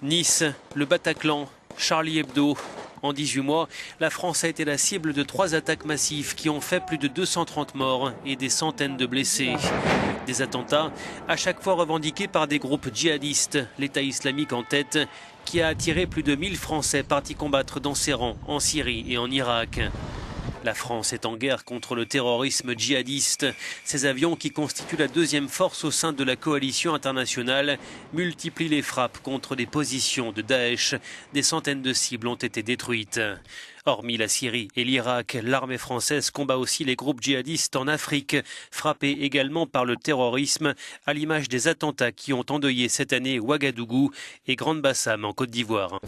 Nice, le Bataclan, Charlie Hebdo. En 18 mois, la France a été la cible de 3 attaques massives qui ont fait plus de 230 morts et des centaines de blessés. Des attentats à chaque fois revendiqués par des groupes djihadistes, l'État islamique en tête, qui a attiré plus de 1000 Français partis combattre dans ses rangs en Syrie et en Irak. La France est en guerre contre le terrorisme djihadiste. Ces avions, qui constituent la deuxième force au sein de la coalition internationale, multiplient les frappes contre des positions de Daesh. Des centaines de cibles ont été détruites. Hormis la Syrie et l'Irak, l'armée française combat aussi les groupes djihadistes en Afrique, frappés également par le terrorisme, à l'image des attentats qui ont endeuillé cette année Ouagadougou et Grand-Bassam en Côte d'Ivoire.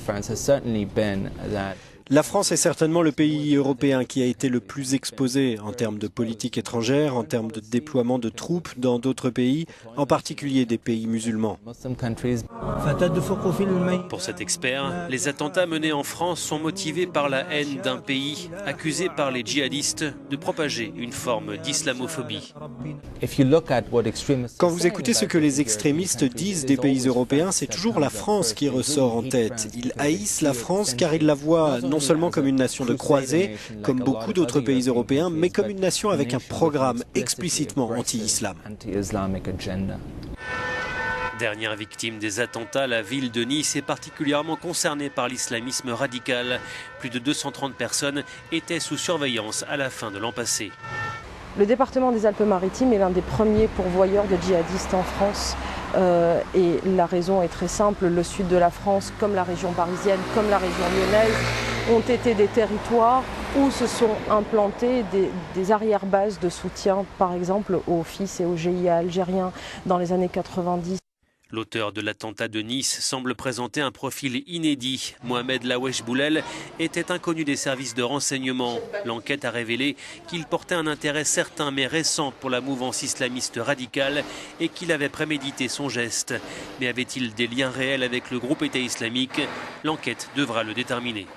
La France est certainement le pays européen qui a été le plus exposé en termes de politique étrangère, en termes de déploiement de troupes dans d'autres pays, en particulier des pays musulmans. Pour cet expert, les attentats menés en France sont motivés par la haine d'un pays accusé par les djihadistes de propager une forme d'islamophobie. Quand vous écoutez ce que les extrémistes disent des pays européens, c'est toujours la France qui ressort en tête. Ils haïssent la France car ils la voient non seulement comme une nation de croisés, comme beaucoup d'autres pays européens, mais comme une nation avec un programme explicitement anti-islam. Dernière victime des attentats, la ville de Nice est particulièrement concernée par l'islamisme radical. Plus de 230 personnes étaient sous surveillance à la fin de l'an passé. Le département des Alpes-Maritimes est l'un des premiers pourvoyeurs de djihadistes en France. Et la raison est très simple, le sud de la France, comme la région parisienne, comme la région lyonnaise, ont été des territoires où se sont implantées des arrière-bases de soutien, par exemple aux FIS et aux GIA algériens dans les années 90. L'auteur de l'attentat de Nice semble présenter un profil inédit. Mohamed Lawesh Boulel était inconnu des services de renseignement. L'enquête a révélé qu'il portait un intérêt certain mais récent pour la mouvance islamiste radicale et qu'il avait prémédité son geste. Mais avait-il des liens réels avec le groupe État islamique? L'enquête devra le déterminer.